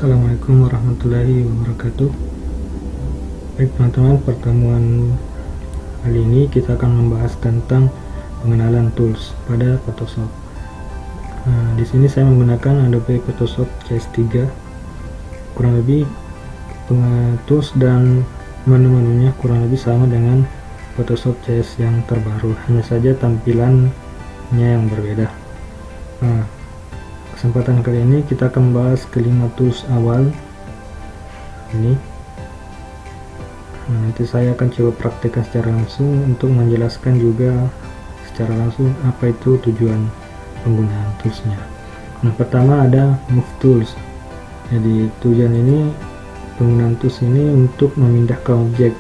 Assalamualaikum warahmatullahi wabarakatuh. Baik teman-teman, pertemuan kali ini kita akan membahas tentang pengenalan tools pada Photoshop. Di sini saya menggunakan Adobe Photoshop CS3. Kurang lebih tools dan menu-menunya kurang lebih sama dengan Photoshop CS yang terbaru, hanya saja tampilannya yang berbeda. Kesempatan kali ini kita akan membahas kelima tools awal ini. Nanti saya akan coba praktekkan secara langsung untuk menjelaskan juga secara langsung apa itu tujuan penggunaan toolsnya. Pertama ada Move Tools. Jadi tujuan ini, penggunaan tools ini untuk memindahkan objek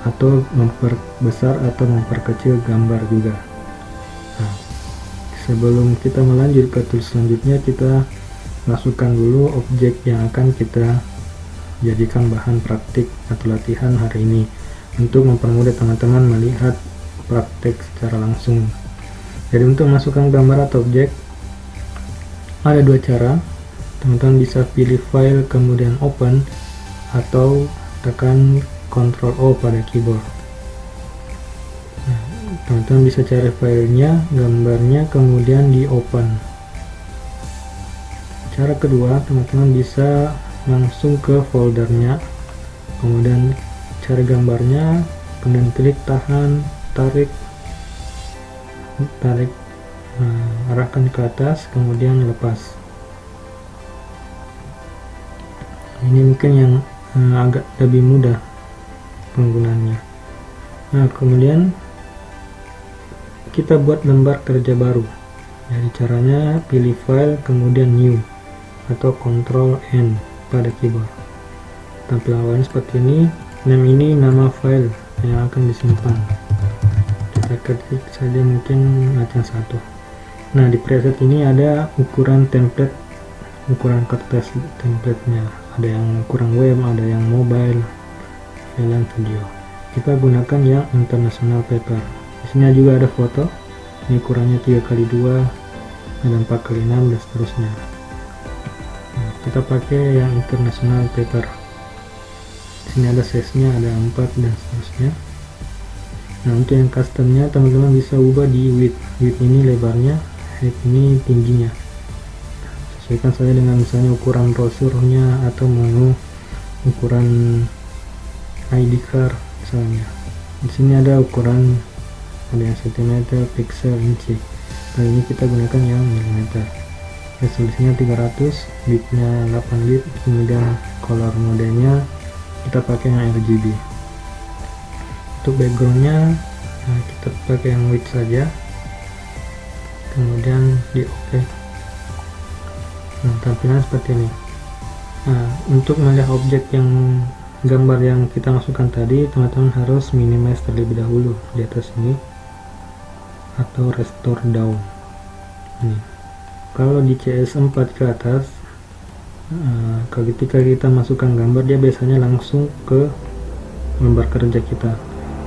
atau memperbesar atau memperkecil gambar juga. Sebelum kita melanjut ke tools selanjutnya, kita masukkan dulu objek yang akan kita jadikan bahan praktik atau latihan hari ini untuk mempermudah teman-teman melihat praktek secara langsung. Jadi untuk masukkan gambar atau objek ada dua cara. Teman-teman bisa pilih file kemudian open atau tekan Ctrl O pada keyboard. Teman-teman bisa cari filenya, gambarnya, kemudian di open. Cara kedua, teman-teman bisa langsung ke foldernya, kemudian cari gambarnya, kemudian klik tahan, tarik, arahkan ke atas, kemudian lepas. Ini mungkin yang agak lebih mudah penggunaannya. Kemudian kita buat lembar kerja baru. Jadi caranya pilih file kemudian new atau Ctrl N pada keyboard. Tampilan awalnya seperti ini. Name ini nama file yang akan disimpan. Kita ketik saja mungkin macam satu. Di preset ini ada ukuran template, ukuran kertas templatenya. Ada yang ukuran web, ada yang mobile, film, video. Kita gunakan yang international paper. Di sini juga ada foto. Ini ukurannya 3x2, ada 4x6 dan seterusnya. Kita pakai yang international paper. Di sini ada size-nya, ada 4 dan seterusnya. Untuk yang customnya, teman-teman bisa ubah di width. Width ini lebarnya, height ini tingginya. Sesuaikan saja dengan misalnya ukuran brosurnya atau menu ukuran ID card misalnya. Di sini ada ukuran, ada yang cm, pixel, inci. Kali ini kita gunakan yang mm. Resolusinya 300, bitnya 8 bit, kemudian color modenya kita pakai yang RGB. Untuk backgroundnya kita pakai yang white saja, kemudian di OK. Tampilan seperti ini. Untuk melihat objek yang gambar yang kita masukkan tadi, teman-teman harus minimize terlebih dahulu di atas ini atau restore down ini. Kalau di CS4 ke atas, ketika kita masukkan gambar, dia biasanya langsung ke lembar kerja kita,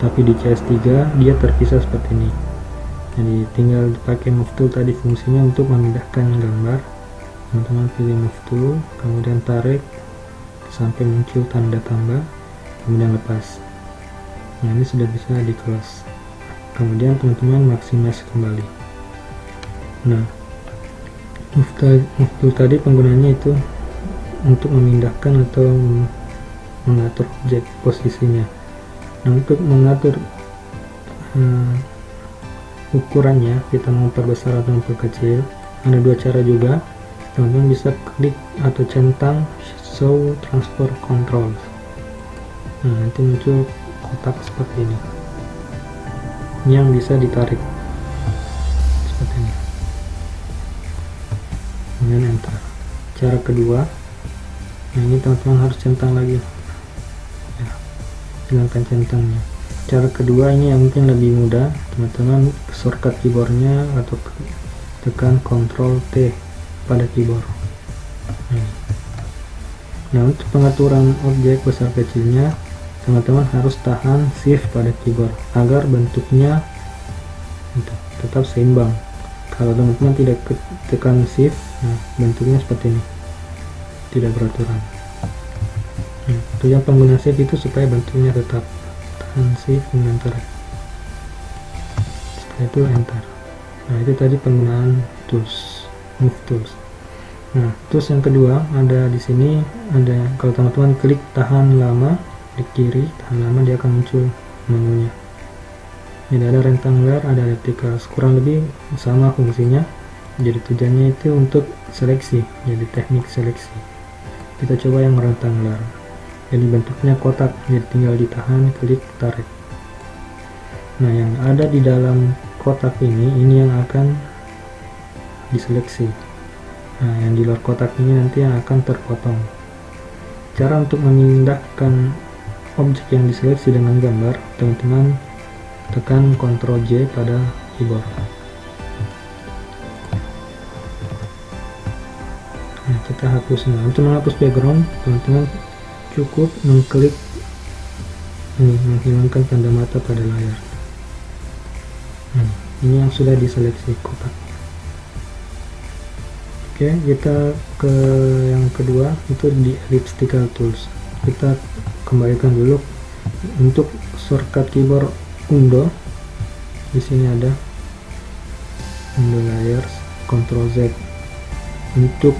tapi di CS3 dia terpisah seperti ini. Jadi tinggal pakai move tool tadi, fungsinya untuk memindahkan gambar. Teman-teman pilih move tool, kemudian tarik sampai muncul tanda tambah, kemudian lepas. Ini sudah bisa di close. Kemudian teman-teman maximize kembali. Move tool tadi penggunaannya itu untuk memindahkan atau mengatur objek posisinya. Untuk mengatur ukurannya, kita memperbesar atau memperkecil, ada dua cara juga. Teman-teman bisa klik atau centang show transfer controls. Nanti muncul kotak seperti ini yang bisa ditarik seperti ini, kemudian enter. Cara kedua, ini teman-teman harus centang lagi, hilangkan centangnya. Cara kedua ini yang mungkin lebih mudah, teman-teman shortcut keyboardnya atau tekan Ctrl T pada keyboard. Untuk pengaturan objek besar kecilnya, teman-teman harus tahan shift pada keyboard agar bentuknya tetap seimbang. Kalau teman-teman tidak tekan shift, bentuknya seperti ini, tidak beraturan. Tujuan penggunaan shift itu supaya bentuknya tetap. Tahan shift kemudian enter. Setelah itu enter. Nah, itu tadi penggunaan tools, move tools. Nah, tools yang kedua ada di sini, ada kalau teman-teman klik tahan lama, klik kiri, tahan lama, dia akan muncul menunya. Jadi ada rectangular, ada elliptical, kurang lebih sama fungsinya. Jadi tujuannya itu untuk seleksi, jadi teknik seleksi. Kita coba yang rectangular. Jadi bentuknya kotak, jadi tinggal ditahan, klik, tarik. Nah, yang ada di dalam kotak ini yang akan diseleksi. Nah, yang di luar kotak ini nanti yang akan terpotong. Cara untuk memindahkan objek yang diseleksi dengan gambar, teman-teman tekan Ctrl J pada keyboard. Nah, kita hapus. Nah, untuk menghapus background, teman-teman cukup mengklik ini, menghilangkan tanda mata pada layar. Nah, ini yang sudah diseleksi kotak. Oke, kita ke yang kedua, itu di elliptical tools. Kita kembalikan dulu untuk shortcut keyboard undo. Di sini ada undo layers, Ctrl Z. Untuk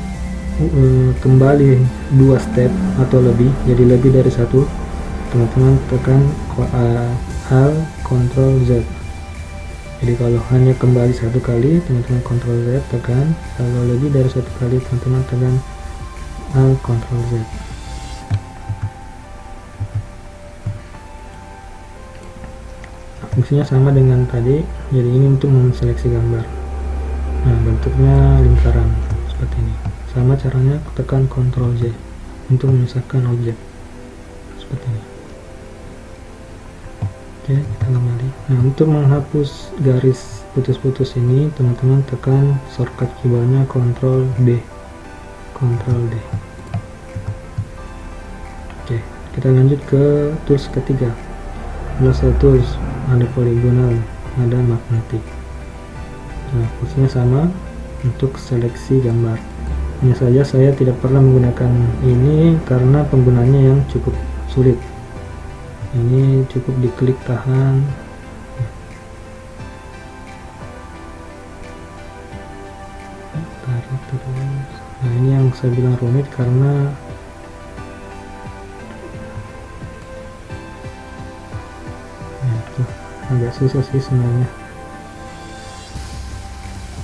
kembali 2 step atau lebih, jadi lebih dari satu, teman-teman tekan Alt Ctrl Z. Jadi kalau hanya kembali satu kali, teman-teman Ctrl Z tekan. Kalau lebih dari satu kali, teman-teman tekan Alt Ctrl Z. Fungsinya sama dengan tadi, jadi ini untuk menseleksi gambar. Nah, bentuknya lingkaran seperti ini. Sama caranya, tekan Ctrl J untuk memisahkan objek seperti ini. Oke, kita kembali. Nah, untuk menghapus garis putus-putus ini, teman-teman tekan shortcut keyboardnya Ctrl D. Ctrl D. Oke, kita lanjut ke tools ketiga. Lasso tools, ada polygonal, ada magnetic. Nah, fungsinya sama untuk seleksi gambar. Hanya saja saya tidak pernah menggunakan ini karena penggunanya yang cukup sulit. Ini cukup diklik tahan, tarik terus. Nah, ini yang saya bilang rumit karena itu agak susah sih sebenarnya.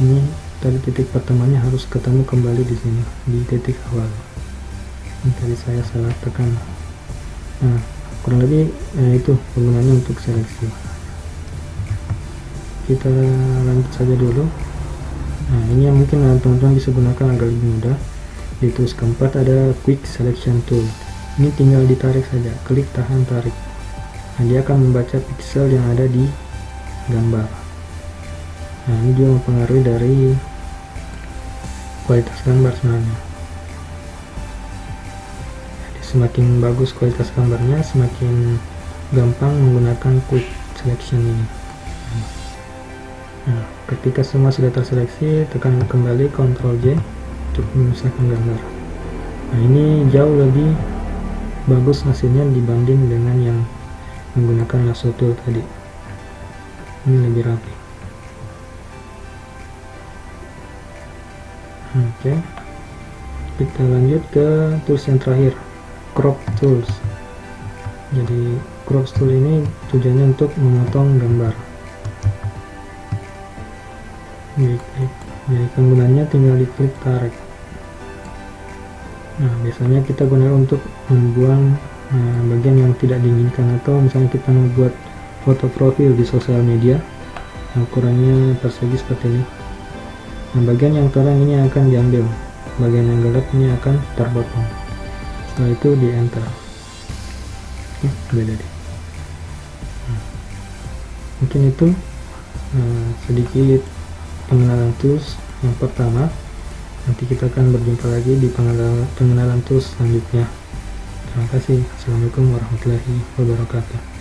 Ini tadi titik pertamanya harus ketemu kembali di sini, di titik awal. Ini tadi saya salah tekan. Nah, kurang lebih itu penggunanya untuk seleksi. Kita lanjut saja dulu. Nah, ini yang mungkin teman-teman bisa gunakan agak lebih mudah. Di tools keempat ada quick selection tool. Ini tinggal ditarik saja, klik tahan tarik. Nah, dia akan membaca pixel yang ada di gambar. Nah, ini juga mempengaruhi dari kualitas gambar sebenarnya. Semakin bagus kualitas gambarnya, semakin gampang menggunakan quick selection ini. Nah, ketika semua sudah terseleksi, tekan kembali Ctrl J untuk memisahkan gambar. Nah, ini jauh lebih bagus hasilnya dibanding dengan yang menggunakan lasso tool tadi. Ini lebih rapi. Oke, kita lanjut ke tools yang terakhir, crop tools. Jadi crop tool ini tujuannya untuk memotong gambar. Jadi penggunanya tinggal diklik tarik. Nah, biasanya kita gunakan untuk membuang bagian yang tidak diinginkan, atau misalnya kita membuat foto profil di sosial media, ukurannya persegi seperti ini. Nah, bagian yang terang ini akan diambil, bagian yang gelap ini akan terpotong. Setelah itu di enter. Udah jadi. Mungkin itu sedikit pengenalan tools yang pertama. Nanti kita akan berjumpa lagi di pengenalan tools selanjutnya. Terima kasih. Assalamualaikum warahmatullahi wabarakatuh.